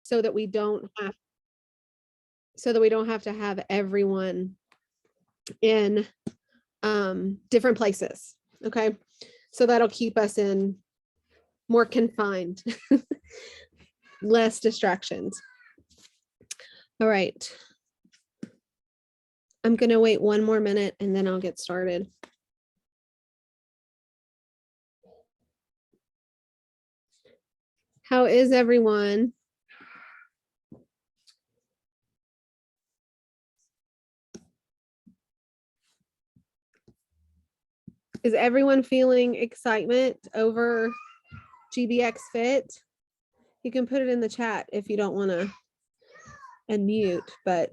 so that we don't have to have everyone in different places. Okay. So that'll keep us in more confined, less distractions. All right. I'm going to wait one more minute and then I'll get started. How is everyone? Is everyone feeling excitement over GBX Fit? You can put it in the chat if you don't want to unmute, but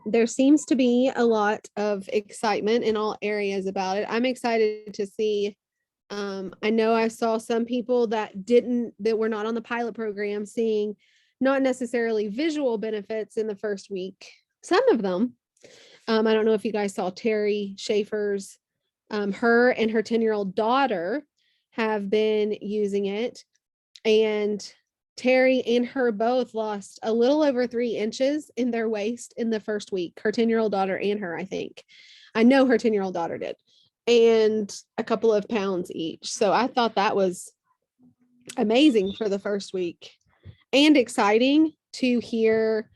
there seems to be a lot of excitement in all areas about it. I'm excited to see. I know I saw some people that were not on the pilot program seeing not necessarily visual benefits in the first week. Some of them. I don't know if you guys saw Terry Schaefer's. Her and her 10-year-old daughter have been using it, and Terry and her both lost a little over 3 inches in their waist in the first week. Her 10-year-old daughter and her, I think. I know her 10-year-old daughter did, and a couple of pounds each. So I thought that was amazing for the first week and exciting to hear.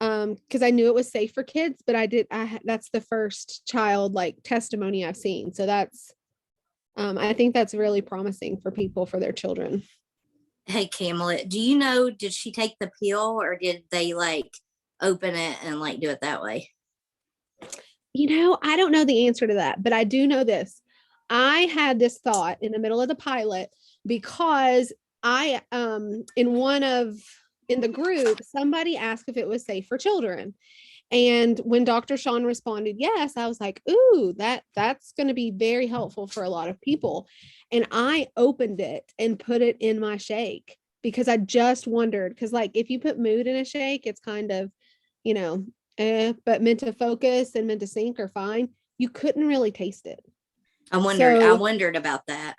Because I knew it was safe for kids, but that's the first child like testimony I've seen. So that's, I think that's really promising for people, for their children. Hey, Camelot, do you know, did she take the pill or did they like open it and like do it that way? I don't know the answer to that, but I do know this. I had this thought in the middle of the pilot because I, in the group, somebody asked if it was safe for children. And when Dr. Sean responded, yes, I was like, ooh, that's going to be very helpful for a lot of people. And I opened it and put it in my shake because I just wondered, because like if you put mood in a shake, it's kind of, but Mint to Focus and Mint to Sync are fine. You couldn't really taste it. I wondered about that.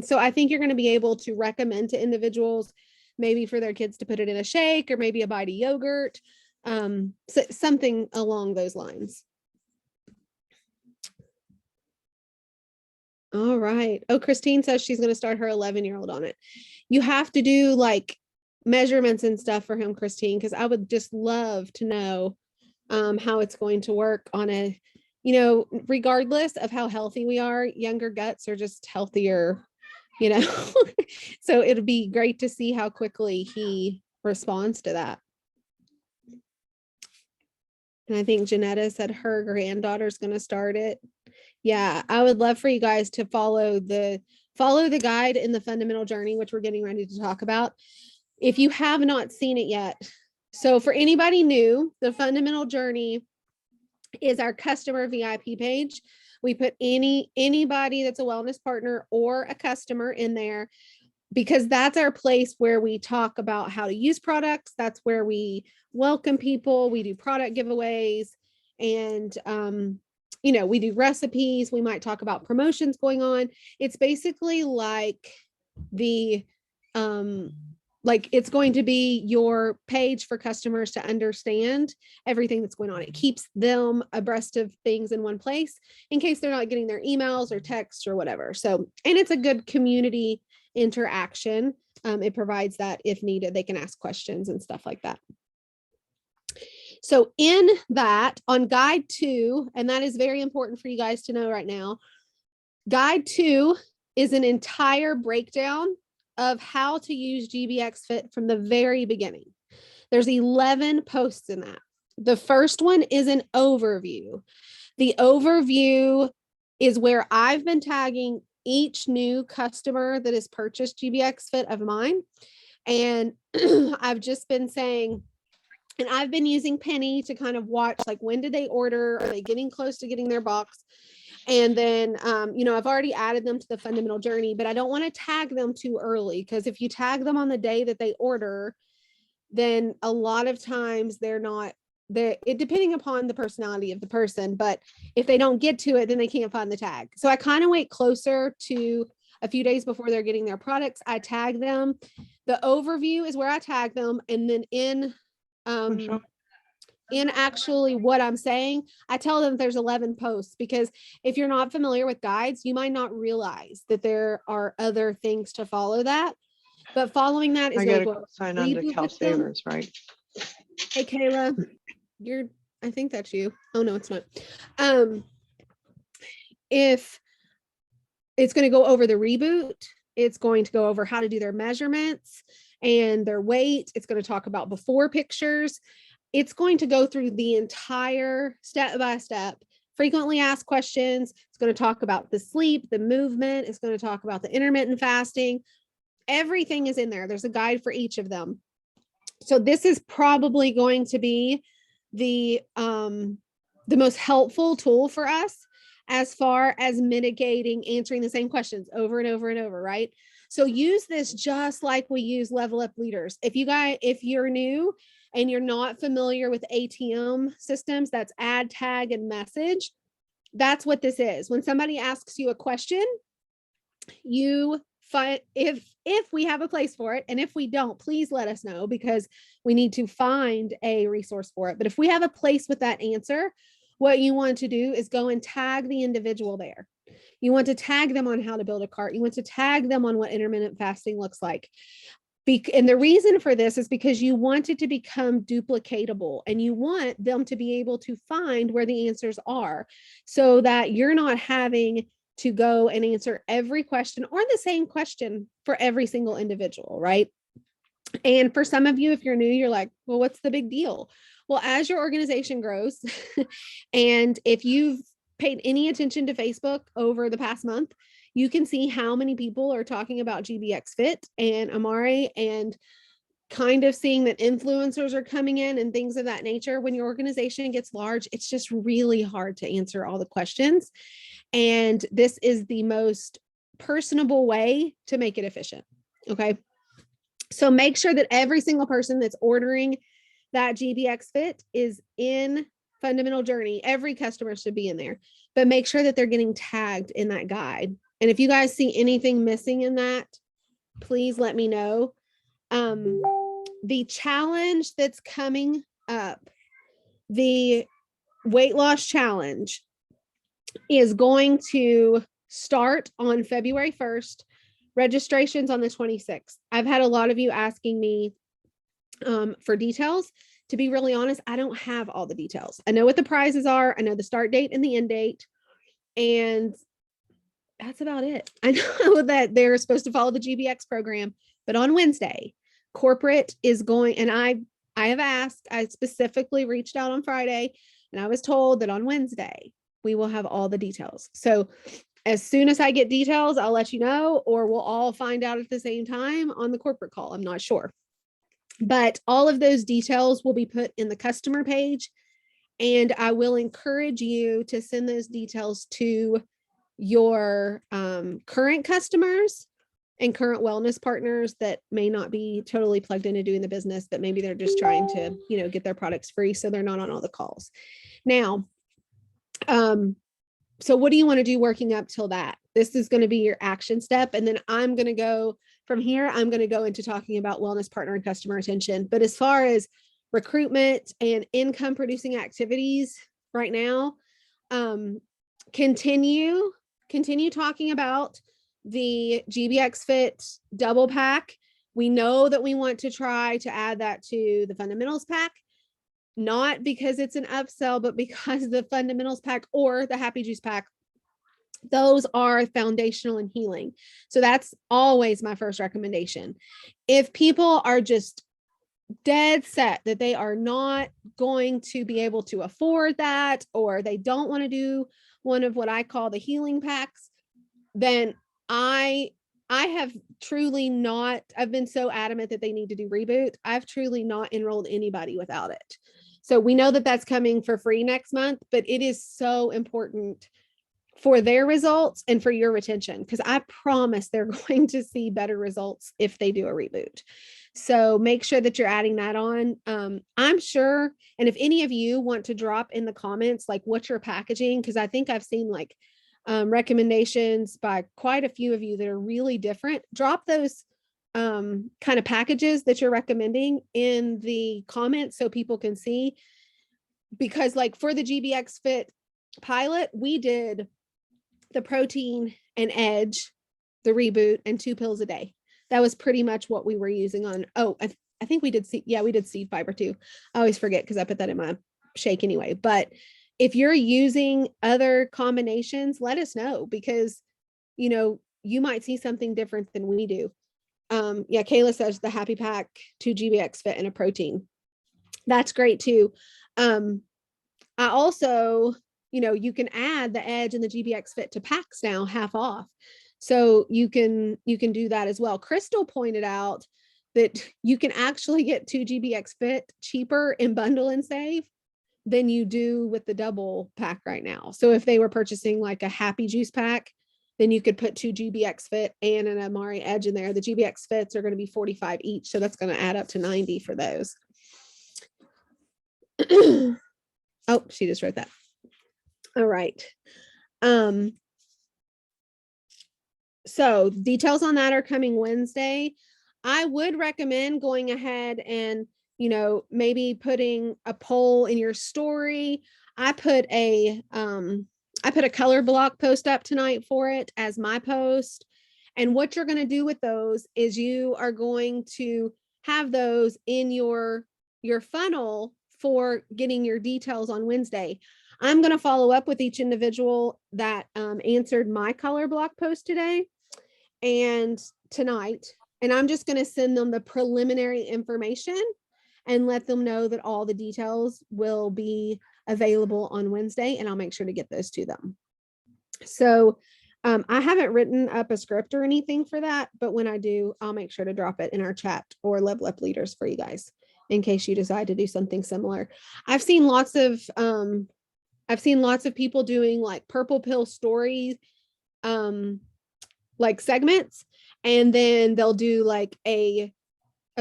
So I think you're going to be able to recommend to individuals maybe for their kids to put it in a shake or maybe a bite of yogurt, something along those lines. All right. Oh, Christine says she's going to start her 11-year-old on it. You have to do like measurements and stuff for him, Christine, because I would just love to know how it's going to work on a, regardless of how healthy we are, younger guts are just healthier. So it'll be great to see how quickly he responds to that. And I think Janetta said her granddaughter's going to start it. Yeah, I would love for you guys to follow the guide in the fundamental journey, which we're getting ready to talk about. If you have not seen it yet. So for anybody new, the fundamental journey is our customer VIP page. We put anybody that's a wellness partner or a customer in there because that's our place where we talk about how to use products. That's where we welcome people. We do product giveaways and, we do recipes. We might talk about promotions going on. It's basically like it's going to be your page for customers to understand everything that's going on. It keeps them abreast of things in one place in case they're not getting their emails or texts or whatever. So, and it's a good community interaction. It provides that if needed, they can ask questions and stuff like that. So in that, on guide 2, and that is very important for you guys to know right now, guide 2 is an entire breakdown of how to use GBX Fit from the very beginning. There's 11 posts in that. The first one is an overview. The overview is where I've been tagging each new customer that has purchased GBX Fit of mine. And I've just been saying, and I've been using Penny to kind of watch, like, when did they order? Are they getting close to getting their box? And then, I've already added them to the fundamental journey, but I don't want to tag them too early because if you tag them on the day that they order, then a lot of times depending upon the personality of the person, but if they don't get to it, then they can't find the tag. So I kind of wait closer to a few days before they're getting their products, I tag them. The overview is where I tag them. And then in actually what I'm saying, I tell them there's 11 posts, because if you're not familiar with guides, you might not realize that there are other things to follow that. But following that is I going gotta to go sign on to Cal Savers, right? Hey, Kayla, I think that's you. Oh, no, it's not. If it's going to go over the reboot, it's going to go over how to do their measurements and their weight. It's going to talk about before pictures. It's going to go through the entire step-by-step, frequently asked questions. It's going to talk about the sleep, the movement. It's going to talk about the intermittent fasting. Everything is in there. There's a guide for each of them. So this is probably going to be the most helpful tool for us as far as mitigating answering the same questions over and over and over, right? So use this just like we use Level Up Leaders. If you're new and you're not familiar with ATM systems, that's add, tag, and message. That's what this is. When somebody asks you a question, you find, if we have a place for it, and if we don't, please let us know, because we need to find a resource for it. But if we have a place with that answer, what you want to do is go and tag the individual there. You want to tag them on how to build a cart. You want to tag them on what intermittent fasting looks like. And the reason for this is because you want it to become duplicatable, and you want them to be able to find where the answers are, so that you're not having to go and answer every question or the same question for every single individual, right? And for some of you, if you're new, you're like, well, what's the big deal? Well, as your organization grows, and if you've paid any attention to Facebook over the past month, you can see how many people are talking about GBX Fit and Amare, and kind of seeing that influencers are coming in and things of that nature. When your organization gets large, it's just really hard to answer all the questions. And this is the most personable way to make it efficient. Okay. So make sure that every single person that's ordering that GBX Fit is in Fundamental Journey. Every customer should be in there, but make sure that they're getting tagged in that guide. And if you guys see anything missing in that, please let me know. The challenge that's coming up, the weight loss challenge, is going to start on February 1st. Registration's on the 26th. I've had a lot of you asking me for details. To be really honest, I don't have all the details. I know what the prizes are. I know the start date and the end date. And that's about it. I know that they're supposed to follow the GBX program, but on Wednesday, corporate is going, and I have asked, I specifically reached out on Friday, and I was told that on Wednesday, we will have all the details. So as soon as I get details, I'll let you know, or we'll all find out at the same time on the corporate call. I'm not sure. But all of those details will be put in the customer page, and I will encourage you to send those details to your current customers and current wellness partners that may not be totally plugged into doing the business, but maybe they're just trying to, get their products free, so they're not on all the calls. Now, so what do you want to do working up till that? This is going to be your action step. And then I'm going to go from here. I'm going to go into talking about wellness partner and customer retention. But as far as recruitment and income producing activities right now, continue talking about the GBX Fit double pack. We know that we want to try to add that to the fundamentals pack, not because it's an upsell, but because the fundamentals pack or the happy juice pack, those are foundational and healing. So that's always my first recommendation. If people are just dead set that they are not going to be able to afford that, or they don't want to do one of what I call the healing packs, then I have truly not, I've been so adamant that they need to do reboot. I've truly not enrolled anybody without it. So we know that that's coming for free next month, but it is so important for their results and for your retention, because I promise they're going to see better results if they do a reboot. So make sure that you're adding that on. I'm sure. And if any of you want to drop in the comments, like what you're packaging, because I think I've seen like recommendations by quite a few of you that are really different. Drop those kind of packages that you're recommending in the comments so people can see. Because like for the GBX Fit pilot, we did the protein and edge, the reboot, and 2 pills a day. That was pretty much what we were using on. Oh, I think we did we did seed fiber too. I always forget because I put that in my shake anyway. But if you're using other combinations, let us know, because you might see something different than we do. Yeah, Kayla says the Happy Pack 2 GBX Fit and a protein. That's great too. I also, you can add the Edge and the GBX Fit to packs now, half off. So you can do that as well. Crystal pointed out that you can actually get 2 GBX Fit cheaper in bundle and save than you do with the double pack right now. So if they were purchasing like a Happy Juice pack, then you could put 2 GBX Fit and an Amari Edge in there. The GBX Fits are going to be $45 each. So that's going to add up to $90 for those. Oh, she just wrote that. All right. So details on that are coming Wednesday. I would recommend going ahead and, maybe putting a poll in your story. I put a color block post up tonight for it as my post. And what you're going to do with those is you are going to have those in your funnel for getting your details on Wednesday. I'm going to follow up with each individual that answered my color block post today and tonight. And I'm just going to send them the preliminary information and let them know that all the details will be available on Wednesday, and I'll make sure to get those to them. So I haven't written up a script or anything for that, but when I do, I'll make sure to drop it in our chat or Level Up Leaders for you guys in case you decide to do something similar. I've seen lots of people doing like purple pill stories, like segments, and then they'll do like a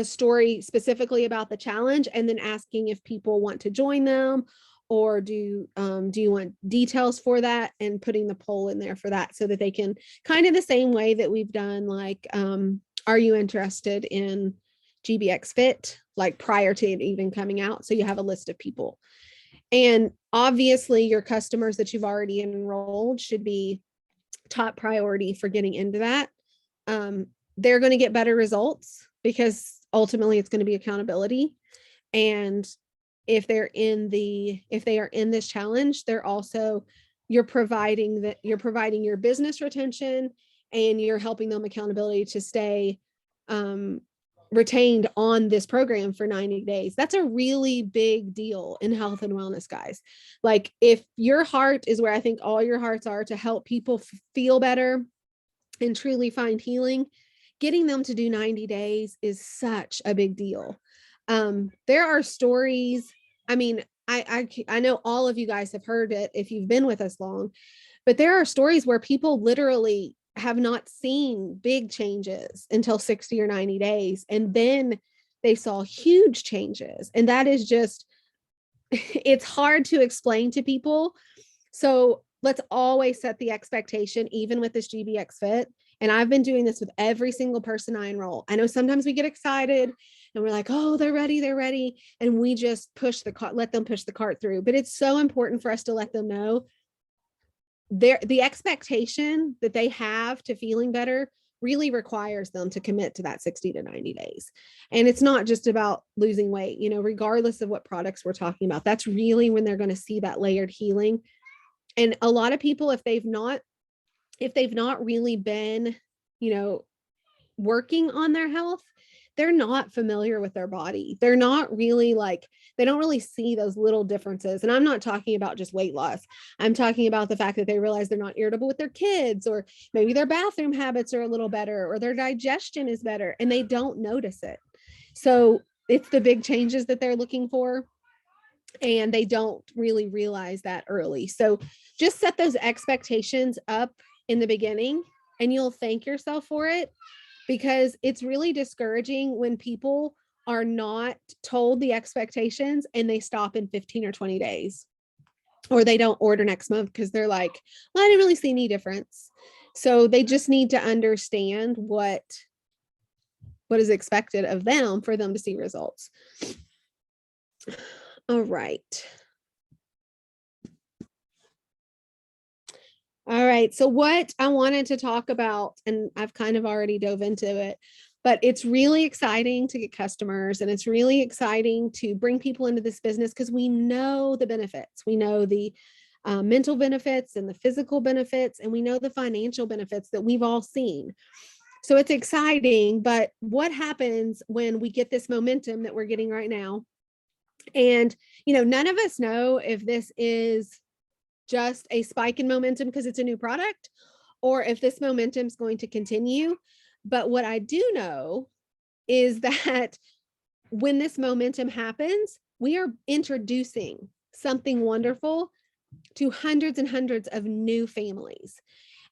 story specifically about the challenge and then asking if people want to join them, or do you want details for that, and putting the poll in there for that so that they can, kind of the same way that we've done like are you interested in GBX Fit, like prior to it even coming out, so you have a list of people. And obviously your customers that you've already enrolled should be top priority for getting into that. They're going to get better results because ultimately it's going to be accountability. And if they are in this challenge, you're providing your business retention, and you're helping them accountability to stay retained on this program for 90 days. That's a really big deal in health and wellness, guys. Like, if your heart is where I think all your hearts are, to help people feel better and truly find healing, getting them to do 90 days is such a big deal. There are stories. I mean, I know all of you guys have heard it if you've been with us long, but there are stories where people literally have not seen big changes until 60 or 90 days. And then they saw huge changes. And that is just, it's hard to explain to people. So let's always set the expectation, even with this GBX Fit. And I've been doing this with every single person I enroll. I know sometimes we get excited and we're like, oh, they're ready. And we just let them push the cart through. But it's so important for us to let them know the expectation that they have to feeling better really requires them to commit to that 60 to 90 days. And it's not just about losing weight, regardless of what products we're talking about. That's really when they're going to see that layered healing. And a lot of people, if they've not really been, working on their health, they're not familiar with their body. They're not really they don't really see those little differences. And I'm not talking about just weight loss. I'm talking about the fact that they realize they're not irritable with their kids, or maybe their bathroom habits are a little better, or their digestion is better, and they don't notice it. So it's the big changes that they're looking for, and they don't really realize that early. So just set those expectations up in the beginning, and you'll thank yourself for it, because it's really discouraging when people are not told the expectations and they stop in 15 or 20 days. or they don't order next month because they're like, well, I didn't really see any difference. So they just need to understand what is expected of them for them to see results. All right. All right. So what I wanted to talk about, and I've kind of already dove into it, but it's really exciting to get customers, and it's really exciting to bring people into this business because we know the benefits. We know the mental benefits and the physical benefits, and we know the financial benefits that we've all seen. So it's exciting, but what happens when we get this momentum that we're getting right now? And, none of us know if this is just a spike in momentum because it's a new product, or if this momentum is going to continue. But what I do know is that when this momentum happens, we are introducing something wonderful to hundreds and hundreds of new families.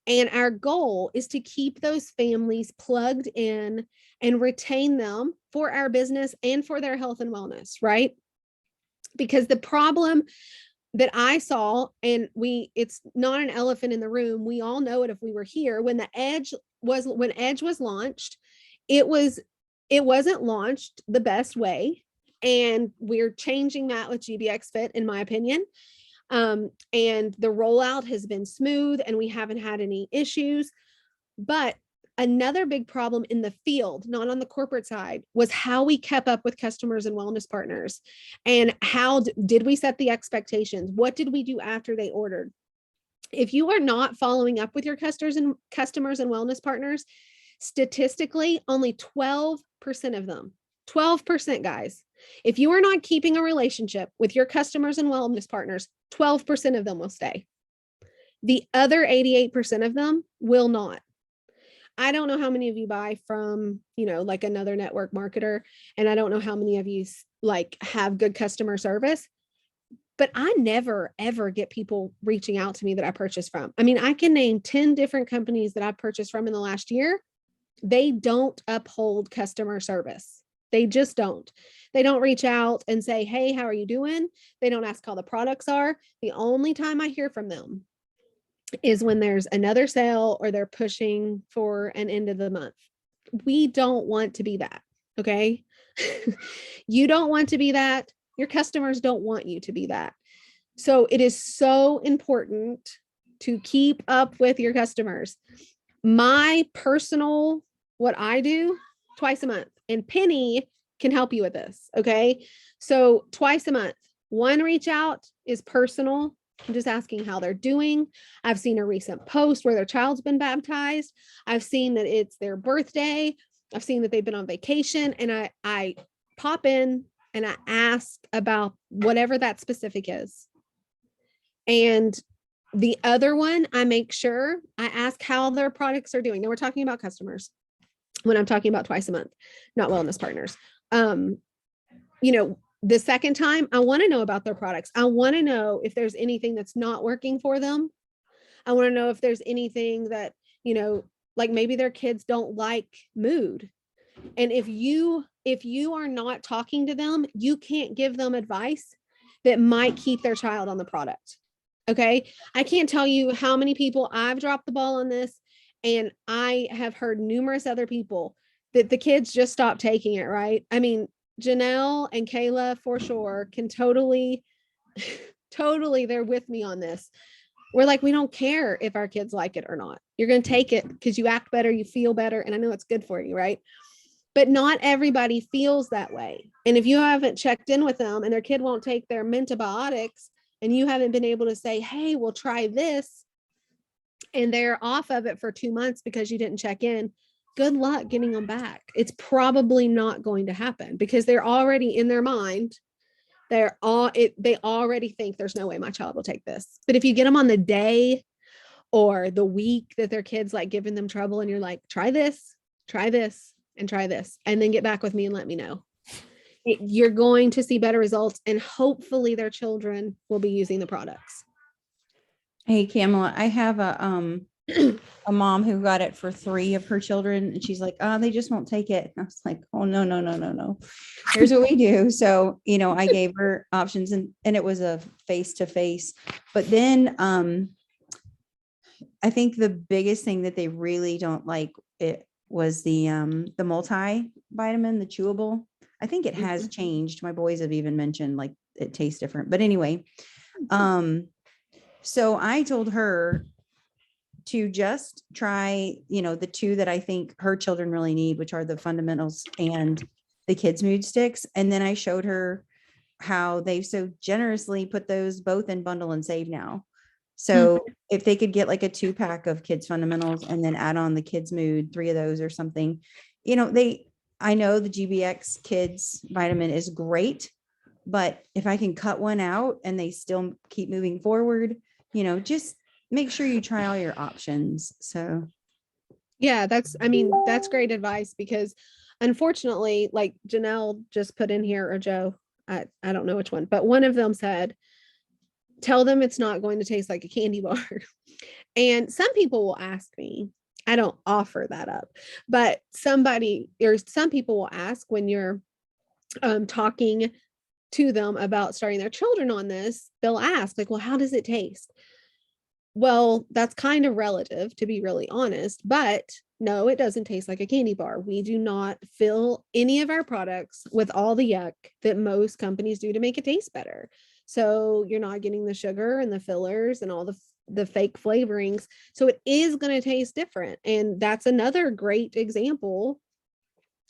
And our goal is to keep those families plugged in and retain them for our business and for their health and wellness, right? Because the problem that I saw, and it's not an elephant in the room, we all know it if we were here, when Edge was launched, it wasn't launched the best way. And we're changing that with GBX Fit, in my opinion. And the rollout has been smooth and we haven't had any issues. But another big problem in the field, not on the corporate side, was how we kept up with customers and wellness partners. And how did we set the expectations? What did we do after they ordered? If you are not following up with your customers and wellness partners, statistically, only 12% of them, 12%, guys. If you are not keeping a relationship with your customers and wellness partners, 12% of them will stay. The other 88% of them will not. I don't know how many of you buy from, like another network marketer, and I don't know how many of you like have good customer service, but I never, ever get people reaching out to me that I purchase from. I mean, I can name 10 different companies that I've purchased from in the last year. They don't uphold customer service. They just don't. They don't reach out and say, hey, how are you doing? They don't ask how the products are. The only time I hear from them is when there's another sale or they're pushing for an end of the month. We don't want to be that. Okay. You don't want to be that. Your customers don't want you to be that. So it is so important to keep up with your customers. My personal, what I do twice a month, and Penny can help you with this. Okay. So twice a month, one reach out is personal. I'm just asking how they're doing. I've seen a recent post where their child's been baptized. I've seen that it's their birthday. I've seen that they've been on vacation, and I pop in and I ask about whatever that specific is. And the other one, I make sure I ask how their products are doing. Now we're talking about customers when I'm talking about twice a month, not wellness partners. The second time, I want to know about their products. I want to know if there's anything that's not working for them. I want to know if there's anything that, like maybe their kids don't like mood. And if you are not talking to them, you can't give them advice that might keep their child on the product. Okay. I can't tell you how many people I've dropped the ball on this, and I have heard numerous other people that the kids just stopped taking it. Right. I mean, Janelle and Kayla for sure can totally, they're with me on this. We're like, we don't care if our kids like it or not. You're going to take it because you act better, you feel better, and I know it's good for you, right? But not everybody feels that way. And if you haven't checked in with them and their kid won't take their antibiotics, and you haven't been able to say, hey, we'll try this, and they're off of it for 2 months because you didn't check in, good luck getting them back. It's probably not going to happen because they're already in their mind. They already think there's no way my child will take this. But if you get them on the day or the week that their kids like giving them trouble, and you're like, try this, and try this, and then get back with me and let me know, you're going to see better results, and hopefully their children will be using the products. Hey, Kamala, I have a a mom who got it for 3 of her children, and she's like, oh, they just won't take it. And I was like, oh, no, no, no, no, no. Here's what we do. So, I gave her options, and it was a face-to-face. But then I think the biggest thing that they really don't like it was the multivitamin, the chewable. I think it has changed. My boys have even mentioned like it tastes different. But anyway, so I told her to just try, the 2 that I think her children really need, which are the fundamentals and the kids mood sticks. And then I showed her how they've so generously put those both in bundle and save now. So if they could get like a 2-pack of kids fundamentals and then add on the kids mood, 3 of those or something, I know the GBX kids vitamin is great, but if I can cut one out and they still keep moving forward, just make sure you try all your options. So Yeah, that's great advice, because unfortunately, like Janelle just put in here, or Joe, I don't know which one, but one of them said, tell them it's not going to taste like a candy bar. And some people will ask me, I don't offer that up, but some people will ask when you're talking to them about starting their children on this, they'll ask like, well, how does it taste? Well, that's kind of relative, to be really honest, but no, it doesn't taste like a candy bar. We do not fill any of our products with all the yuck that most companies do to make it taste better. So you're not getting the sugar and the fillers and all the fake flavorings. So it is going to taste different. And that's another great example.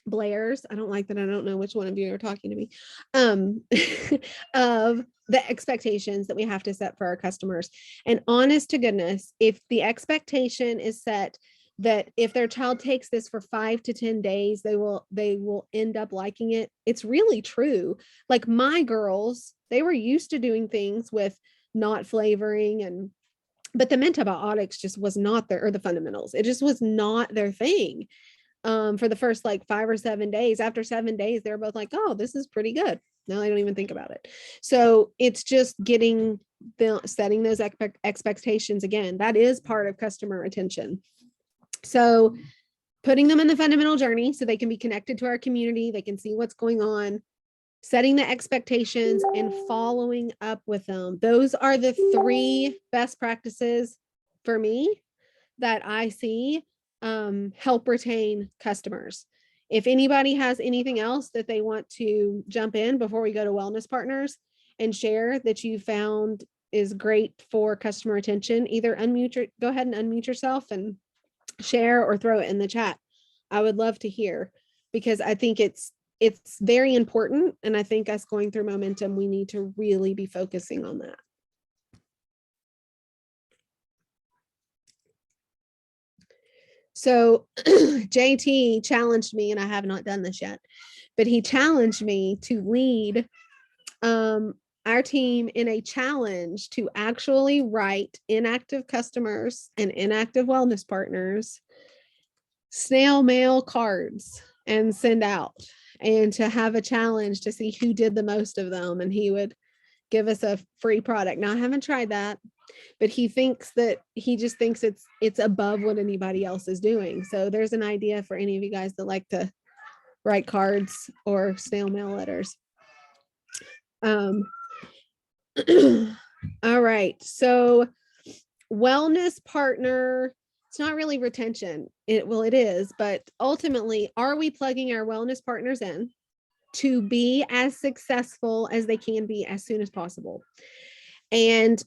Blair's, I don't like that I don't know which one of you are talking to me, of the expectations that we have to set for our customers. And honest to goodness, if the expectation is set that if their child takes this for 5 to 10 days, they will end up liking it, it's really true. Like my girls, they were used to doing things with not flavoring, but the mentobiotics just was not or the fundamentals, it just was not their thing. For the first like 5 or 7 days. After 7 days, they're both like, oh, this is pretty good. No, I don't even think about it. So it's just setting those expectations again. That is part of customer attention. So putting them in the fundamental journey so they can be connected to our community, they can see what's going on, setting the expectations and following up with them. Those are the 3 best practices for me that I see help retain customers. If anybody has anything else that they want to jump in before we go to wellness partners and share that you found is great for customer retention, either go ahead and unmute yourself and share or throw it in the chat. I would love to hear, because I think it's very important. And I think us going through momentum, we need to really be focusing on that. So JT challenged me, and I have not done this yet, but he challenged me to lead our team in a challenge to actually write inactive customers and inactive wellness partners snail mail cards and send out, and to have a challenge to see who did the most of them, and he would give us a free product. Now I haven't tried that, but he just thinks it's above what anybody else is doing. So there's an idea for any of you guys that like to write cards or snail mail letters. All right. So wellness partner, it's not really retention. It is, but ultimately, are we plugging our wellness partners in to be as successful as they can be as soon as possible? And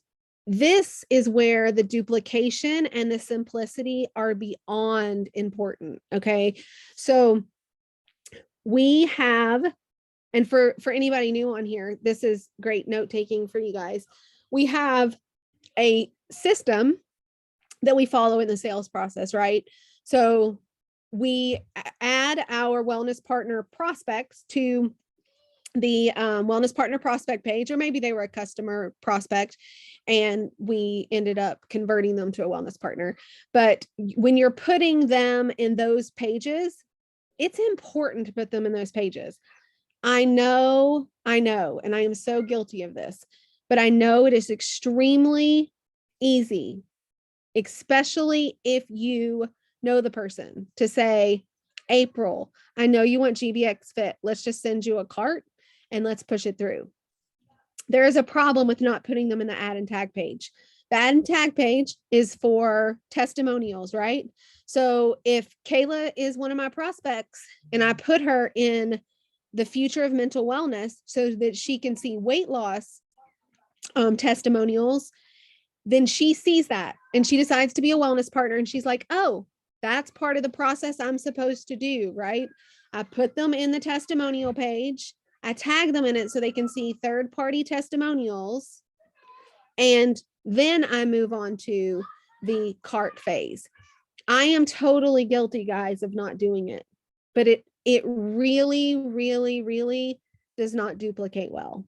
this is where the duplication and the simplicity are beyond important. Okay. So we have, and for anybody new on here, this is great note taking for you guys. We have a system that we follow in the sales process, right? So we add our wellness partner prospects to the wellness partner prospect page, or maybe they were a customer prospect and we ended up converting them to a wellness partner. But when you're putting them in those pages, it's important to put them in those pages. I know, and I am so guilty of this, but I know it is extremely easy especially if you know the person, to say, April, I know you want GBX Fit. Let's just send you a cart and let's push it through. There is a problem with not putting them in the add and tag page. The add and tag page is for testimonials, right? So if Kayla is one of my prospects and I put her in the future of mental wellness so that she can see weight loss testimonials, then she sees that and she decides to be a wellness partner. And she's like, oh, that's part of the process I'm supposed to do, right? I put them in the testimonial page. I tag them in it so they can see third-party testimonials. And then I move on to the cart phase. I am totally guilty, guys, of not doing it, but it really, really, really does not duplicate well.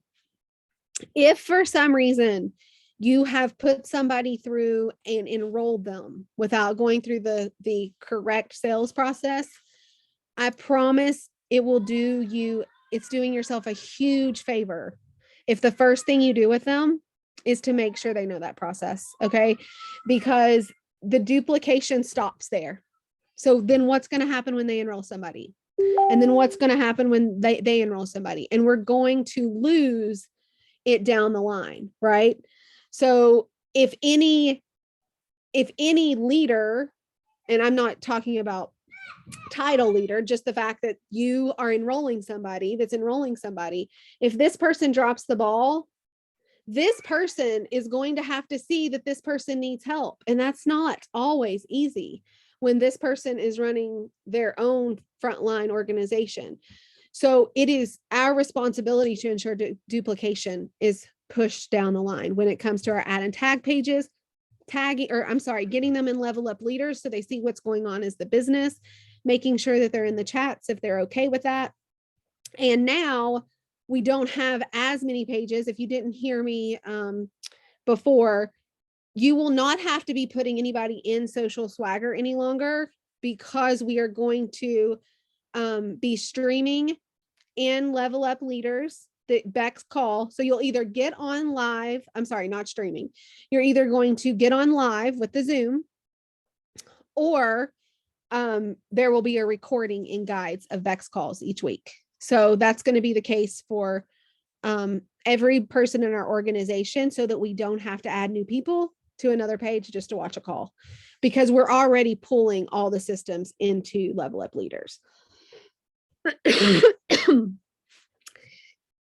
If for some reason you have put somebody through and enrolled them without going through the correct sales process, I promise it will do you, it's doing yourself a huge favor if the first thing you do with them is to make sure they know that process, okay? Because the duplication stops there. So then what's going to happen when they enroll somebody? And then what's going to happen when they enroll somebody? And we're going to lose it down the line, right? So if any leader, and I'm not talking about title leader, just the fact that you are enrolling somebody that's enrolling somebody, if this person drops the ball, this person is going to have to see that this person needs help. And that's not always easy when this person is running their own frontline organization. So it is our responsibility to ensure duplication is pushed down the line when it comes to our add and tag pages, getting them in Level Up Leaders so they see what's going on as the business, making sure that they're in the chats if they're okay with that. And now we don't have as many pages. If you didn't hear me before, you will not have to be putting anybody in Social Swagger any longer, because we are going to be streaming in Level Up Leaders, the Beck's call. So you'll either get on live, I'm sorry, not streaming. You're either going to get on live with the Zoom, or there will be a recording in guides of Beck's calls each week. So that's going to be the case for every person in our organization, so that we don't have to add new people to another page just to watch a call, because we're already pulling all the systems into Level Up Leaders.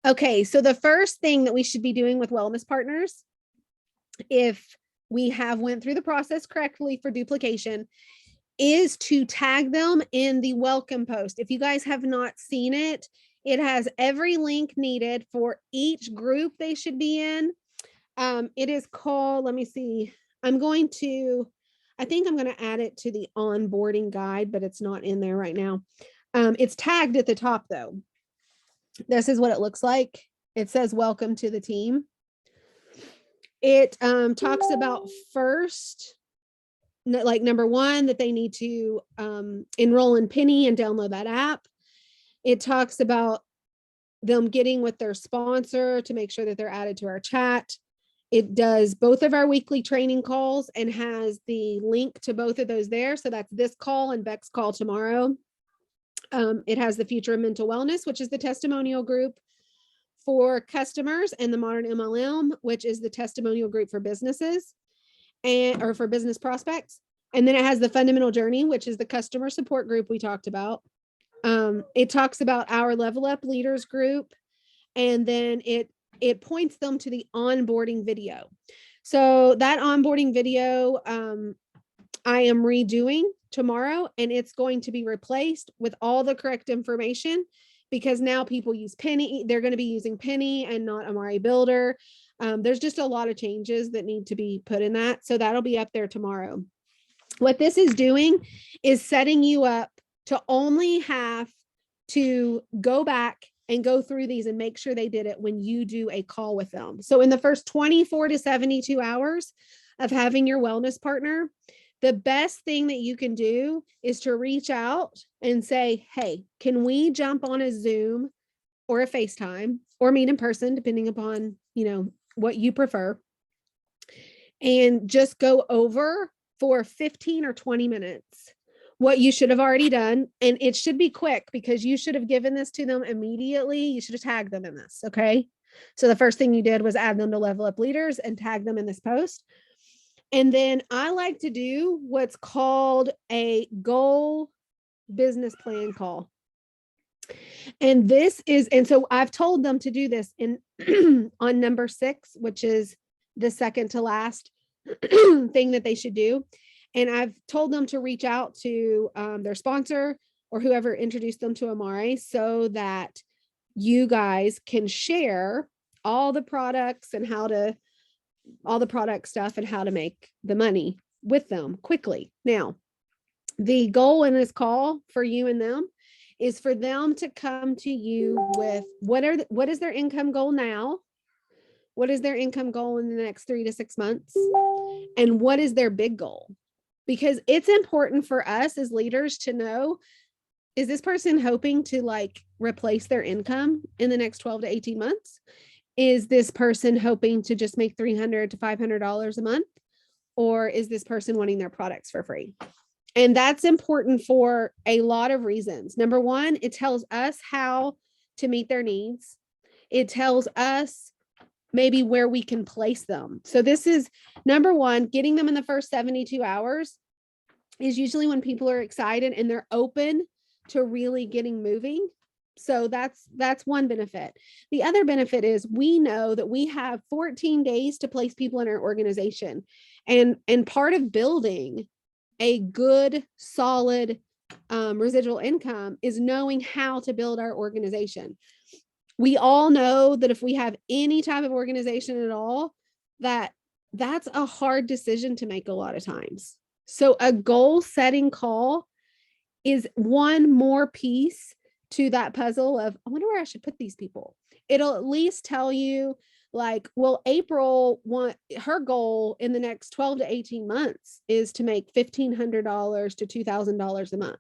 Okay, so the first thing that we should be doing with wellness partners, if we have went through the process correctly for duplication, is to tag them in the welcome post. If you guys have not seen it, it has every link needed for each group they should be in. It is called, let me see, I think I'm going to add it to the onboarding guide, but it's not in there right now. It's tagged at the top though. This is what it looks like. It says, welcome to the team. It talks about first, like number one, that they need to enroll in Penny and download that app. It talks about them getting with their sponsor to make sure that they're added to our chat. It does both of our weekly training calls and has the link to both of those there. So that's this call and Beck's call tomorrow. It has the Future of Mental Wellness, which is the testimonial group for customers, and the Modern MLM, which is the testimonial group for businesses or for business prospects. And then it has the Fundamental Journey, which is the customer support group we talked about. It talks about our Level Up Leaders group, and then it points them to the onboarding video. So that onboarding video, I am redoing tomorrow, and it's going to be replaced with all the correct information, because now people use Penny. They're going to be using Penny and not Amari Builder. There's just a lot of changes that need to be put in that. So that'll be up there tomorrow. What this is doing is setting you up to only have to go back and go through these and make sure they did it when you do a call with them. So in the first 24 to 72 hours of having your wellness partner, the best thing that you can do is to reach out and say, hey, can we jump on a Zoom or a FaceTime or meet in person, depending upon, what you prefer, and just go over for 15 or 20 minutes what you should have already done. And it should be quick because you should have given this to them immediately. You should have tagged them in this. Okay. So the first thing you did was add them to Level Up Leaders and tag them in this post. And then I like to do what's called a goal business plan call. And so I've told them to do this in on number 6, which is the second to last thing that they should do. And I've told them to reach out to their sponsor or whoever introduced them to Amare so that you guys can share all the products and all the product stuff and how to make the money with them quickly. Now, the goal in this call for you and them is for them to come to you with what is their income goal now? What is their income goal in the next 3 to 6 months? And what is their big goal? Because it's important for us as leaders to know, is this person hoping to like replace their income in the next 12 to 18 months? Is this person hoping to just make $300 to $500 a month? Or is this person wanting their products for free? And that's important for a lot of reasons. Number one, it tells us how to meet their needs. It tells us maybe where we can place them. So this is number one, getting them in the first 72 hours is usually when people are excited and they're open to really getting moving. So that's one benefit. The other benefit is we know that we have 14 days to place people in our organization. And part of building a good, solid residual income is knowing how to build our organization. We all know that if we have any type of organization at all, that's a hard decision to make a lot of times. So a goal setting call is one more piece to that puzzle of, I wonder where I should put these people. It'll at least tell you like, well, April her goal in the next 12 to 18 months is to make $1,500 to $2,000 a month.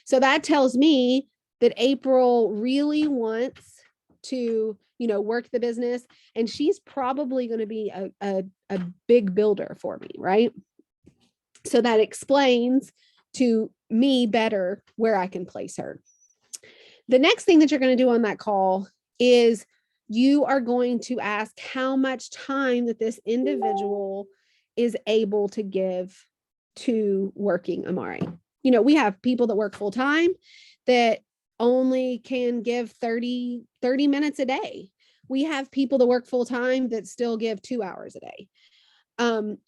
So that tells me that April really wants to, work the business, and she's probably going to be a big builder for me, right? So that explains to me better where I can place her. The next thing that you're going to do on that call is you are going to ask how much time that this individual is able to give to working Amare. We have people that work full time that only can give 30 minutes a day. We have people that work full time that still give 2 hours a day.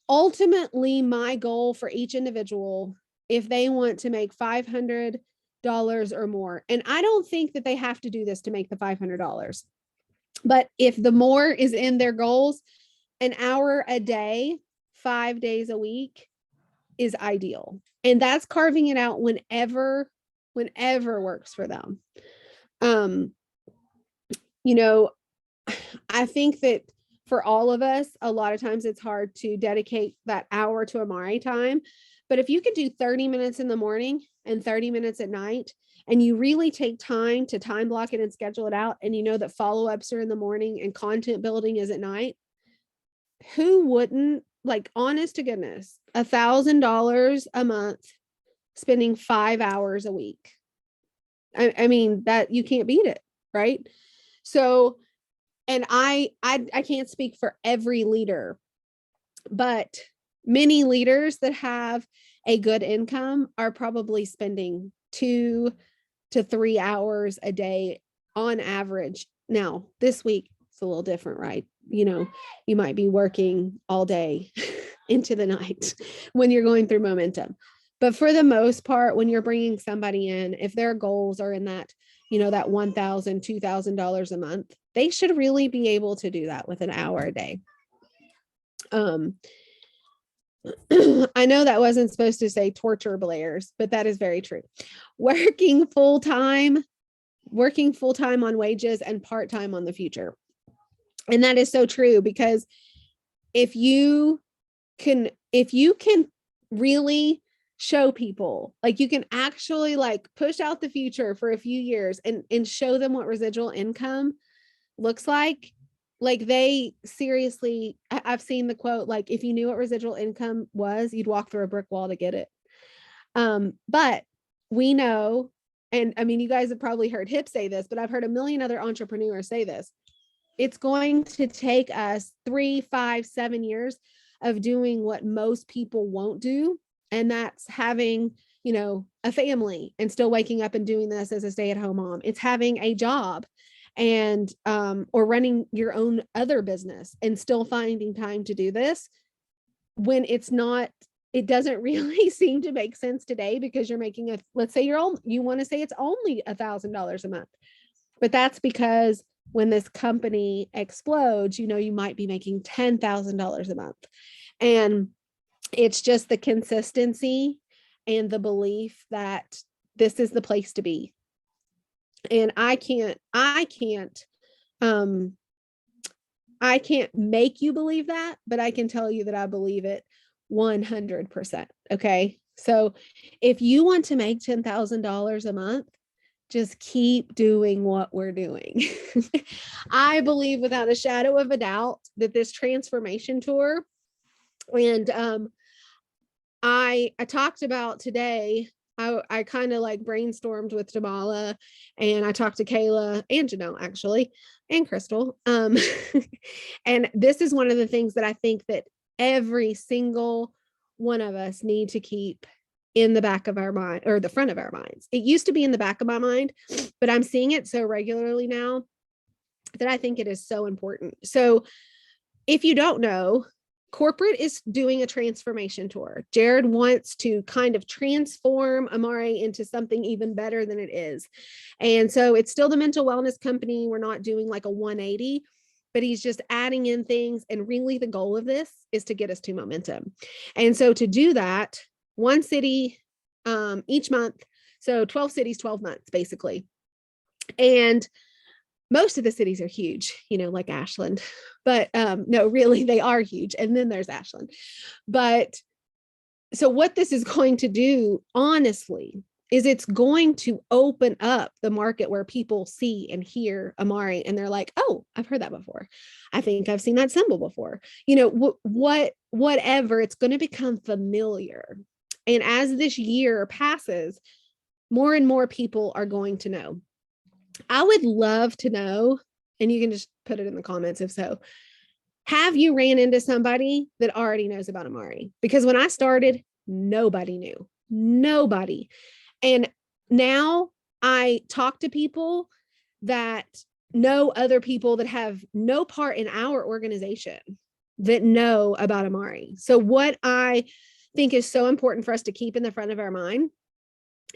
Ultimately, my goal for each individual, if they want to make $500 or more, and I don't think that they have to do this to make the $500, but if the more is in their goals, an hour a day, 5 days a week is ideal. And that's carving it out whenever works for them. I think that for all of us, a lot of times it's hard to dedicate that hour to Amare time. But if you could do 30 minutes in the morning and 30 minutes at night, and you really take time to time block it and schedule it out, and you know that follow-ups are in the morning and content building is at night, who wouldn't, like, honest to goodness, $1,000 a month, spending 5 hours a week? I mean, that you can't beat it, right? So, and I can't speak for every leader, but many leaders that have a good income are probably spending 2 to 3 hours a day on average. Now, this week it's a little different, right? You might be working all day into the night when you're going through momentum. But for the most part, when you're bringing somebody in, if their goals are in that, that $1,000, $2,000 a month, they should really be able to do that with an hour a day. I know that wasn't supposed to say torture Blairs, but that is very true. Working full-time on wages and part-time on the future. And that is so true, because if you can really show people, like, you can actually like push out the future for a few years and show them what residual income looks like, Like they seriously, I've seen the quote, like, if you knew what residual income was, you'd walk through a brick wall to get it. But we know, and I mean, you guys have probably heard Hip say this, but I've heard a million other entrepreneurs say this. It's going to take us 3, 5, 7 years of doing what most people won't do. And that's having, you know, a family and still waking up and doing this as a stay-at-home mom. It's having a job and or running your own other business and still finding time to do this when it's not, it doesn't really seem to make sense today because you're making let's say you want to say it's only $1,000 a month, but that's because when this company explodes, you know, you might be making $10,000 a month. And it's just the consistency and the belief that this is the place to be. And I can't make you believe that, but I can tell you that I believe it 100%. Okay. So if you want to make $10,000 a month, just keep doing what we're doing. I believe without a shadow of a doubt that this transformation tour, and I talked about today, I kind of like brainstormed with Jamala, and I talked to Kayla and Janelle actually, and Crystal. And this is one of the things that I think that every single one of us need to keep in the back of our mind, or the front of our minds. It used to be in the back of my mind, but I'm seeing it so regularly now that I think it is so important. So if you don't know, corporate is doing a transformation tour. Jared wants to kind of transform Amare into something even better than it is. And so it's still the mental wellness company. We're not doing like a 180, but he's just adding in things. And really the goal of this is to get us to momentum. And so to do that, one city each month. So 12 cities, 12 months, basically. And most of the cities are huge, you know, like Ashland, but no, really, they are huge. And then there's Ashland. But so what this is going to do, honestly, is it's going to open up the market where people see and hear Amare and they're like, oh, I've heard that before. I think I've seen that symbol before. You know, whatever, it's going to become familiar. And as this year passes, more and more people are going to know. I would love to know, and you can just put it in the comments if so, have you ran into somebody that already knows about Amare? Because when I started, nobody knew. Nobody. And now I talk to people that know other people that have no part in our organization that know about Amare. So what I think is so important for us to keep in the front of our mind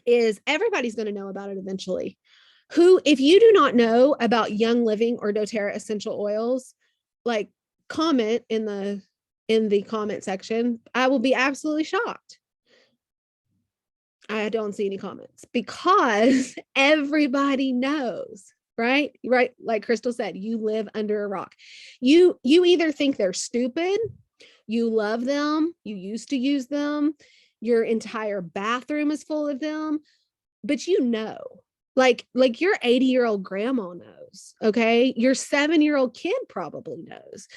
is everybody's going to know about it eventually. If you do not know about Young Living or doTERRA essential oils, like comment in the comment section. I will be absolutely shocked. I don't see any comments because everybody knows, right? Right. Like Crystal said, you live under a rock. You either think they're stupid, you love them, you used to use them, your entire bathroom is full of them, but you know, like your 80-year-old grandma knows, okay? Your 7-year-old kid probably knows.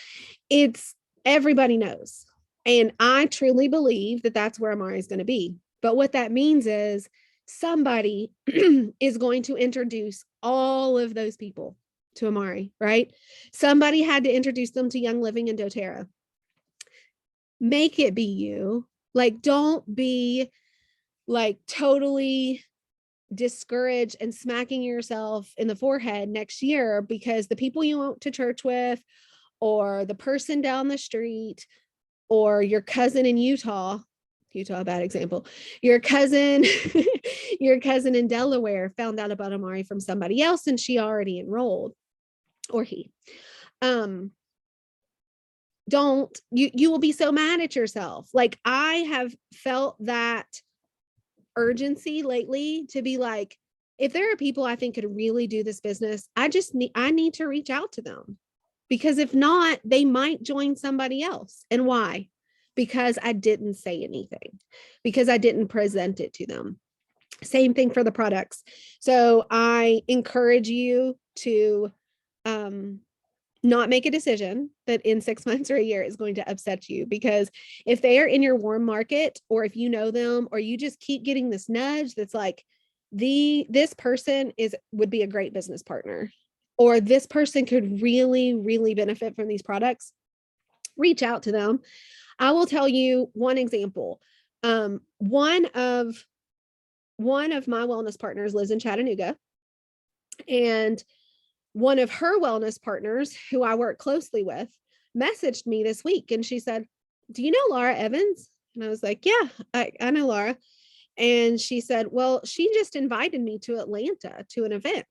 Everybody knows. And I truly believe that that's where Amare is going to be. But what that means is somebody is going to introduce all of those people to Amare, right? Somebody had to introduce them to Young Living and doTERRA. Make it be you. Like, don't be like totally discouraged and smacking yourself in the forehead next year because the people you went to church with, or the person down the street, or your cousin in Utah, a bad example, your cousin in Delaware found out about Amare from somebody else and she already enrolled, or he. You will be so mad at yourself. Like, I have felt that urgency lately to be like, if there are people I think could really do this business, I need to reach out to them, because if not, they might join somebody else. And why? Because I didn't say anything, because I didn't present it to them. Same thing for the products. So I encourage you to not make a decision that in 6 months or a year is going to upset you, because if they are in your warm market, or if you know them, or you just keep getting this nudge that's like, this person would be a great business partner, or this person could really, really benefit from these products, reach out to them. I will tell you one example. One of my wellness partners lives in Chattanooga, and one of her wellness partners, who I work closely with, messaged me this week, and she said, "Do you know Laura Evans?" And I was like, "Yeah, I know Laura." And she said, "Well, she just invited me to Atlanta to an event."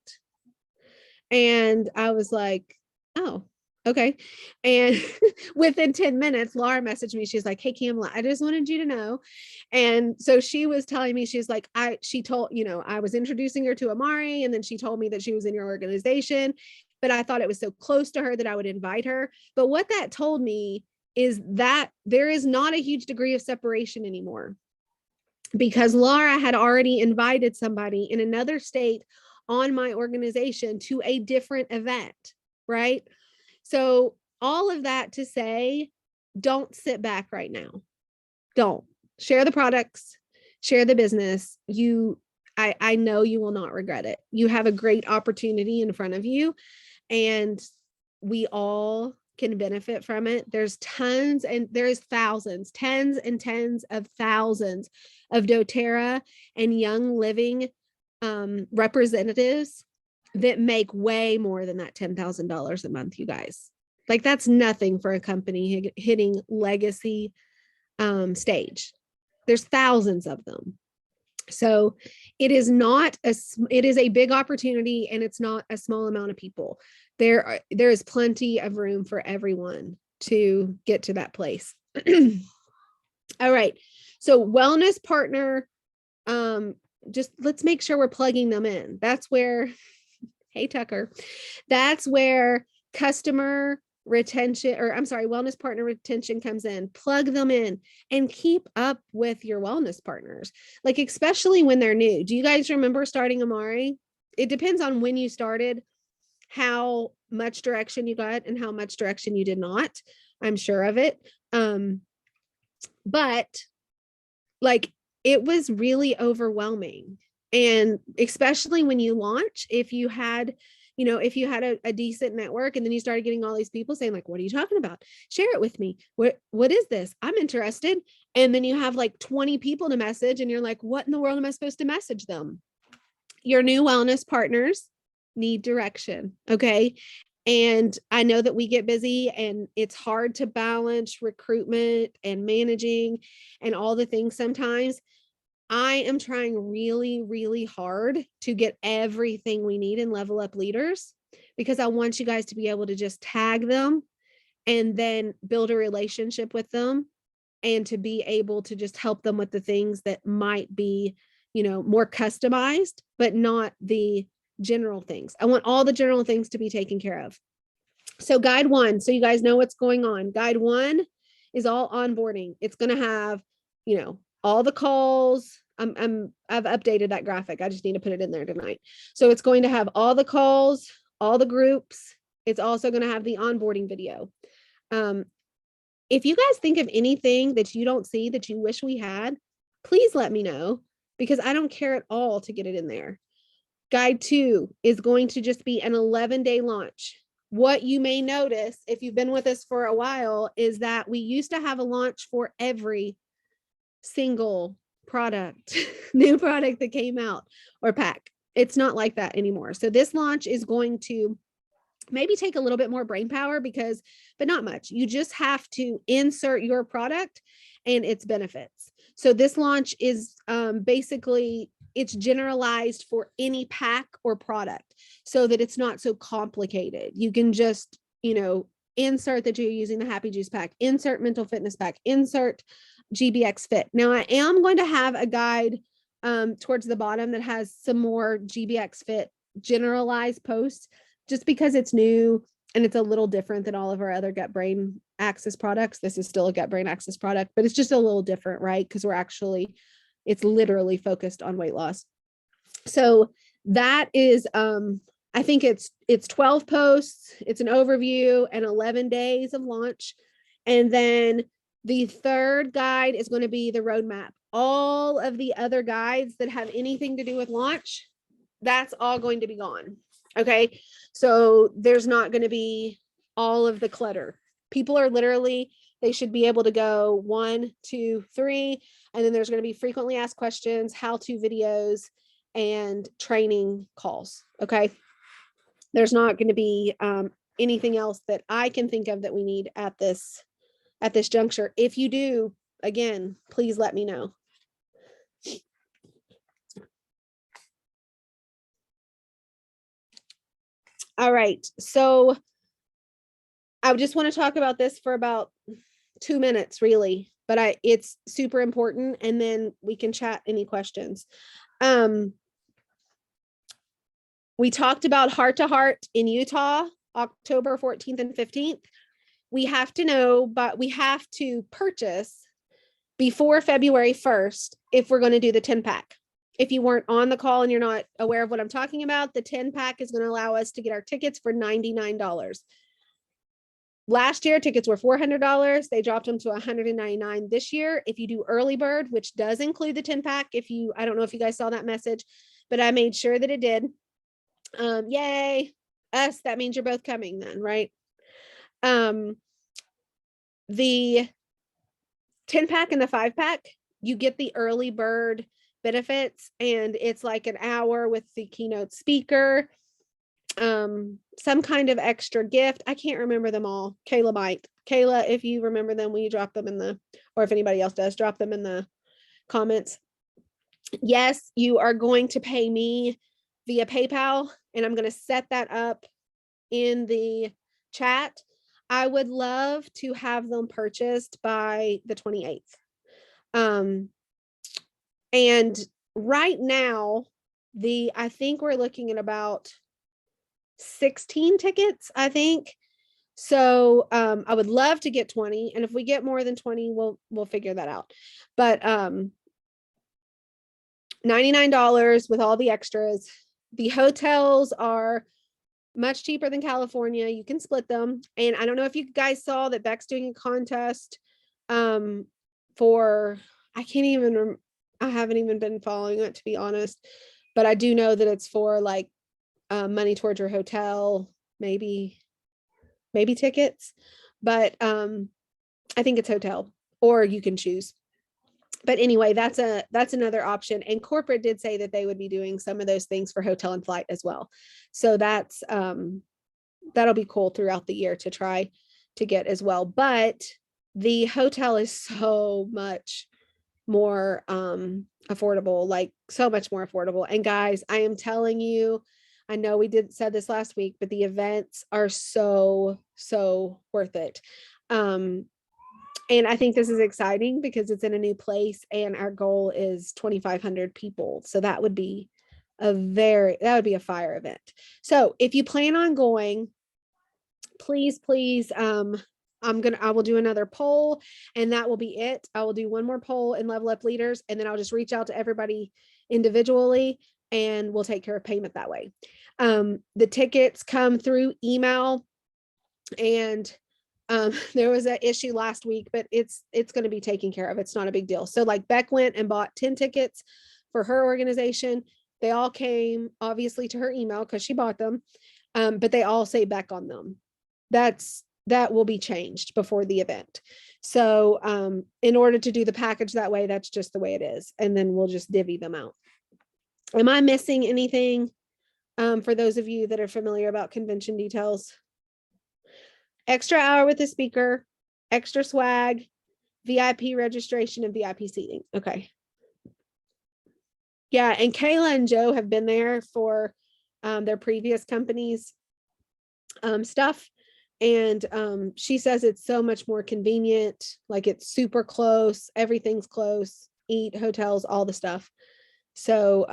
And I was like, "Oh, okay." And within 10 minutes, Laura messaged me. She's like, "Hey, Kamala, I just wanted you to know." And so she was telling me, she's like, she told, I was introducing her to Amari, and then she told me that she was in your organization, but I thought it was so close to her that I would invite her. But what that told me is that there is not a huge degree of separation anymore, because Laura had already invited somebody in another state on my organization to a different event, right? So all of that to say, don't sit back right now. Don't. Share the products, share the business. I know you will not regret it. You have a great opportunity in front of you, and we all can benefit from it. There's tons, and there's thousands, tens and tens of thousands of doTERRA and Young Living representatives that make way more than that $10,000 a month, you guys. Like, that's nothing for a company hitting legacy stage. There's thousands of them. So it is a big opportunity, and it's not a small amount of people. There is plenty of room for everyone to get to that place. All right. So wellness partner, just let's make sure we're plugging them in. That's where, hey, Tucker, that's where customer retention, or I'm sorry, wellness partner retention comes in. Plug them in and keep up with your wellness partners, like especially when they're new. Do you guys remember starting Amari? It depends on when you started, how much direction you got and how much direction you did not. I'm sure of it. But like, it was really overwhelming. And especially when you launch, if you had a decent network, and then you started getting all these people saying like, "What are you talking about? Share it with me. What is this? I'm interested." And then you have like 20 people to message, and you're like, "What in the world am I supposed to message them?" Your new wellness partners need direction. Okay. And I know that we get busy, and it's hard to balance recruitment and managing and all the things sometimes. I am trying really, really hard to get everything we need in Level Up Leaders, because I want you guys to be able to just tag them and then build a relationship with them, and to be able to just help them with the things that might be, more customized, but not the general things. I want all the general things to be taken care of. So guide 1, so you guys know what's going on. Guide 1 is all onboarding. It's going to have, all the calls. I've updated that graphic. I just need to put it in there tonight. So it's going to have all the calls, all the groups. It's also going to have the onboarding video. If you guys think of anything that you don't see that you wish we had, please let me know, because I don't care at all to get it in there. Guide 2 is going to just be an 11-day launch. What you may notice if you've been with us for a while is that we used to have a launch for every single product, new product that came out, or pack. It's not like that anymore. So this launch is going to maybe take a little bit more brain power, but not much. You just have to insert your product and its benefits. So this launch is basically, it's generalized for any pack or product, so that it's not so complicated. You can just, insert that you're using the Happy Juice pack, insert mental fitness pack, insert GBX Fit. Now I am going to have a guide towards the bottom that has some more GBX Fit generalized posts, just because it's new and it's a little different than all of our other gut brain axis products. This is still a gut brain axis product, but it's just a little different, right? Because it's literally focused on weight loss. So that is, I I think it's 12 posts, it's an overview and 11 days of launch. And then the third guide is going to be the roadmap. All of the other guides that have anything to do with launch, that's all going to be gone. Okay. So there's not going to be all of the clutter. People are literally, they should be able to go 1, 2, 3, and then there's going to be frequently asked questions, how-to videos, and training calls. Okay. There's not going to be anything else that I can think of that we need at this juncture. If you do, again, please let me know. All right. So I just want to talk about this for about 2 minutes, really, but it's super important, and then we can chat any questions. We talked about Heart to Heart in Utah, October 14th and 15th. We have to know, but we have to purchase before February 1st if we're going to do the 10-pack. If you weren't on the call and you're not aware of what I'm talking about, the 10-pack is going to allow us to get our tickets for $99. Last year, tickets were $400. They dropped them to $199 this year. If you do early bird, which does include the 10-pack, I don't know if you guys saw that message, but I made sure that it did. Yay, us, that means you're both coming then, right? The 10-pack and the 5-pack, you get the early bird benefits, and it's like an hour with the keynote speaker, some kind of extra gift. I can't remember them all. Kayla might. Kayla, if you remember them, will you drop them or if anybody else does, drop them in the comments. Yes, you are going to pay me via PayPal, and I'm going to set that up in the chat. I would love to have them purchased by the 28th. And right now, I think we're looking at about 16 tickets, I think. So I would love to get 20. And if we get more than 20, we'll figure that out. But $99 with all the extras. The hotels are much cheaper than California. You can split them. And I don't know if you guys saw that Beck's doing a contest for, I haven't even been following it, to be honest, but I do know that it's for like money towards your hotel, maybe tickets, but I think it's hotel, or you can choose. But anyway, that's another option. And corporate did say that they would be doing some of those things for hotel and flight as well. So that's that'll be cool throughout the year to try to get as well. But the hotel is so much more affordable, like so much more affordable. And guys, I am telling you, I know we said this last week, but the events are so worth it. And I think this is exciting because it's in a new place, and our goal is 2,500 people. So that would be a fire event. So if you plan on going, please, I will do another poll, and that will be it. I will do one more poll in Level Up Leaders, and then I'll just reach out to everybody individually, and we'll take care of payment that way. The tickets come through email, and there was an issue last week, but it's going to be taken care of. It's not a big deal. So like Beck went and bought 10 tickets for her organization. They all came obviously to her email because she bought them. But they all say Beck on them. That will be changed before the event. So in order to do the package that way, that's just the way it is. And then we'll just divvy them out. Am I missing anything for those of you that are familiar about convention details? Extra hour with the speaker, extra swag, VIP registration, and VIP seating. Okay. Yeah, and Kayla and Joe have been there for their previous companies stuff. And she says it's so much more convenient. Like it's super close. Everything's close. Eat, hotels, all the stuff. So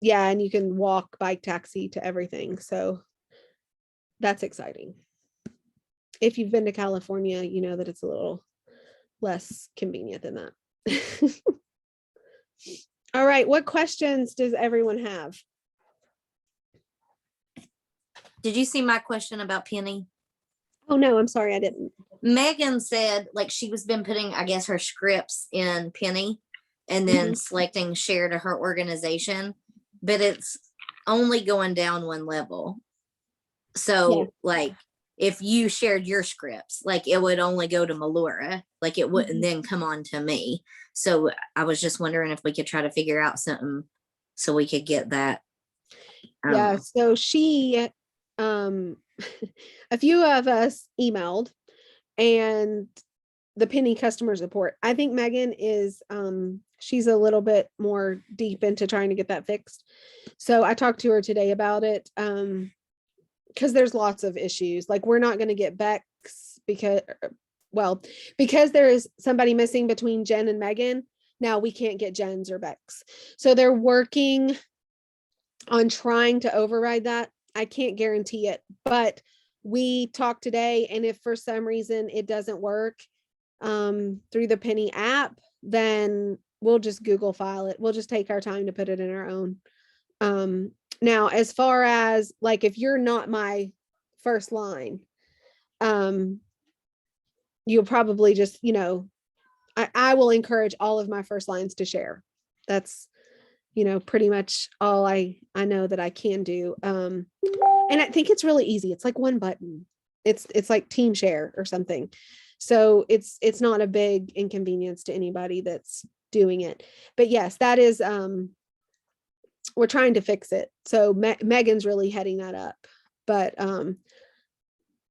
yeah, and you can walk, bike, taxi to everything. So that's exciting. If you've been to California, you know that it's a little less convenient than that. All right, what questions does everyone have? Did you see my question about Penny? Oh no, I'm sorry, I didn't. Megan said like she was been putting, I guess, her scripts in Penny and then selecting share to her organization, but it's only going down one level. So like if you shared your scripts, like it would only go to Melora, like it wouldn't then come on to me. So I was just wondering if we could try to figure out something so we could get that. Yeah, so she a few of us emailed, and the Penny customer support, I think Megan is she's a little bit more deep into trying to get that fixed. So I talked to her today about it, because there's lots of issues. Like we're not going to get Bex because there is somebody missing between Jen and Megan. Now we can't get Jen's or Bex. So they're working on trying to override that. I can't guarantee it, but we talked today, and if for some reason it doesn't work through the Penny app, then we'll just Google file it. We'll just take our time to put it in our own. Now, as far as like, if you're not my first line, you'll probably just, I will encourage all of my first lines to share. That's, pretty much all I know that I can do. And I think it's really easy. It's like one button. It's like team share or something. So it's not a big inconvenience to anybody that's doing it. But yes, that is, we're trying to fix it. So Megan's really heading that up, but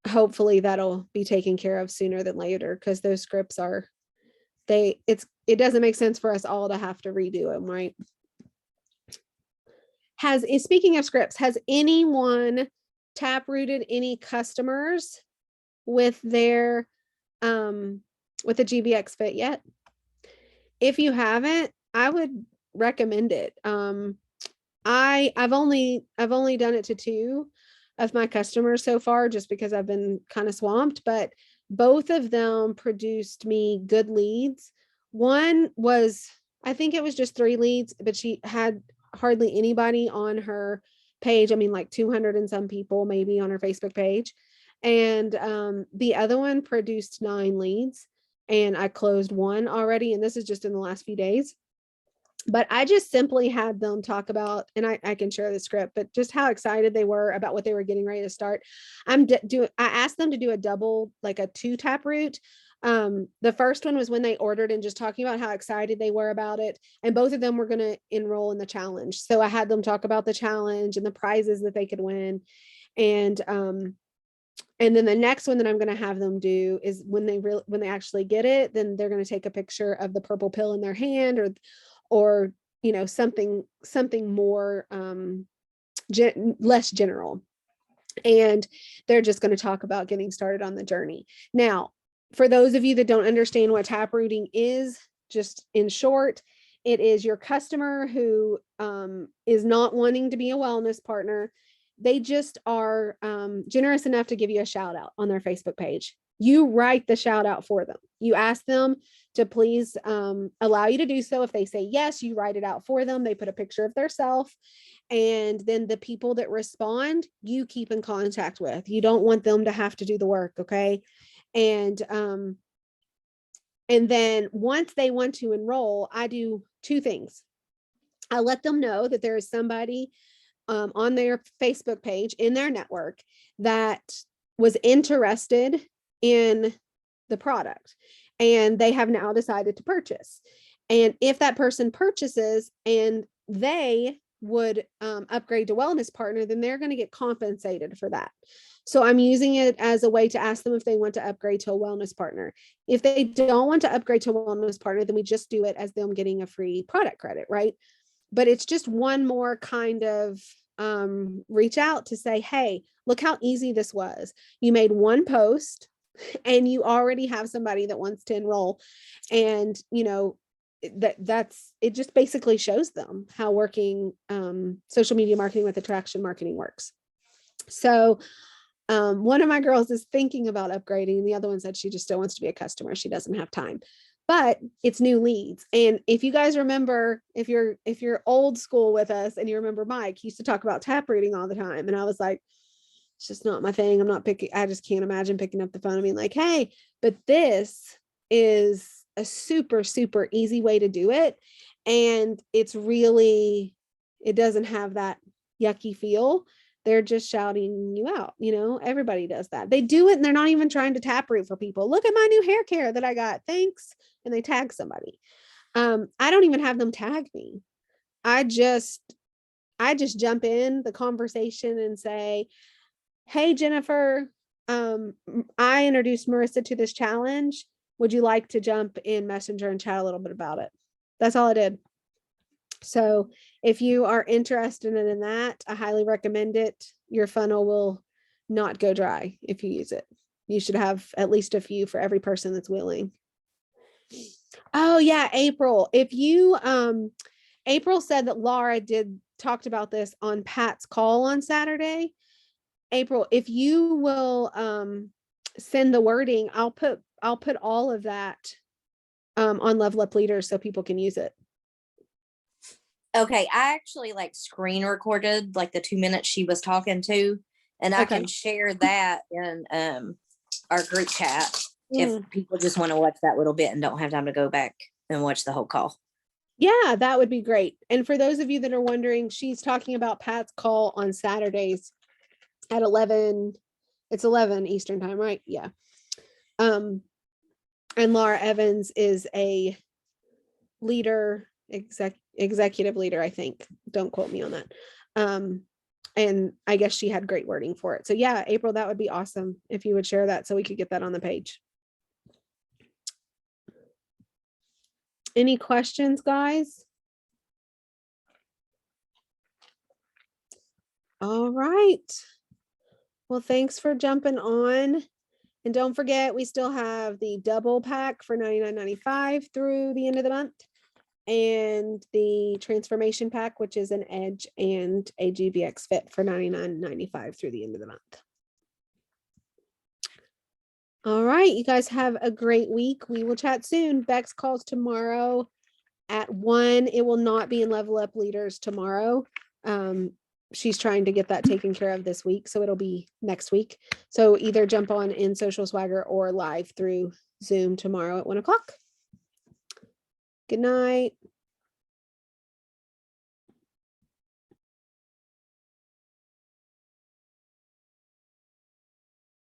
hopefully that'll be taken care of sooner than later, because those scripts it doesn't make sense for us all to have to redo them, right? Speaking of scripts, has anyone taprooted any customers with their with the GBX Fit yet? If you haven't, I would recommend it. I've only done it to 2 of my customers so far, just because I've been kind of swamped, but both of them produced me good leads. One was, I think it was just 3 leads, but she had hardly anybody on her page. I mean, like 200 and some people maybe on her Facebook page. And the other one produced 9 leads, and I closed 1 already. And this is just in the last few days. But I just simply had them talk about, and I can share the script, but just how excited they were about what they were getting ready to start. I asked them to do a double, like a 2 taproot. The first one was when they ordered and just talking about how excited they were about it. And both of them were going to enroll in the challenge. So I had them talk about the challenge and the prizes that they could win. And then the next one that I'm going to have them do is when they actually get it, then they're going to take a picture of the purple pill in their hand, or something more less general, and they're just going to talk about getting started on the journey. Now, for those of you that don't understand what taprooting is, just in short, it is your customer who is not wanting to be a wellness partner. They just are generous enough to give you a shout out on their Facebook page. You write the shout out for them. You ask them to please allow you to do so. If they say yes, you write it out for them. They put a picture of their self, and then the people that respond, you keep in contact with. You don't want them to have to do the work, okay? And then once they want to enroll, I do 2 things. I let them know that there is somebody on their Facebook page in their network that was interested in the product, and they have now decided to purchase. And if that person purchases and they would upgrade to wellness partner, then they're going to get compensated for that. So I'm using it as a way to ask them if they want to upgrade to a wellness partner. If they don't want to upgrade to a wellness partner, then we just do it as them getting a free product credit, right? But it's just one more kind of reach out to say, hey, look how easy this was. You made 1 post and you already have somebody that wants to enroll. And that's it. Just basically shows them how working social media marketing with attraction marketing works. So one of my girls is thinking about upgrading, and the other one said she just still wants to be a customer. She doesn't have time, but it's new leads. And if you guys remember, if you're old school with us and you remember Mike, he used to talk about taprooting all the time. And I was like, It's just not my thing. I just can't imagine picking up the phone and being like, hey, but this is a super, super easy way to do it. And it doesn't have that yucky feel. They're just shouting you out. Everybody does that. They do it and they're not even trying to taproot for people. Look at my new hair care that I got. Thanks. And they tag somebody. I don't even have them tag me. I just jump in the conversation and say, hey, Jennifer, I introduced Marissa to this challenge. Would you like to jump in Messenger and chat a little bit about it? That's all I did. So if you are interested in that, I highly recommend it. Your funnel will not go dry if you use it. You should have at least a few for every person that's willing. Oh yeah, April. April said that Laura talked about this on Pat's call on Saturday. April, if you will send the wording, I'll put all of that on Level Up Leaders so people can use it. Okay, I actually screen recorded the 2 minutes she was talking to, and I can share that in our group chat if people just want to watch that little bit and don't have time to go back and watch the whole call. Yeah, that would be great. And for those of you that are wondering, she's talking about Pat's call on Saturdays at 11. It's 11 Eastern time, right? Yeah. And Laura Evans is a leader, executive leader, I think. Don't quote me on that. And I guess she had great wording for it. So yeah, April, that would be awesome if you would share that so we could get that on the page. Any questions, guys? All right. Well, thanks for jumping on. And don't forget, we still have the double pack for $99.95 through the end of the month. And the transformation pack, which is an Edge and a GBX Fit for $99.95 through the end of the month. All right, you guys have a great week. We will chat soon. Bex calls tomorrow at 1. It will not be in Level Up Leaders tomorrow. She's trying to get that taken care of this week, so it'll be next week. So either jump on in Social Swagger or live through Zoom tomorrow at 1 o'clock. Good night.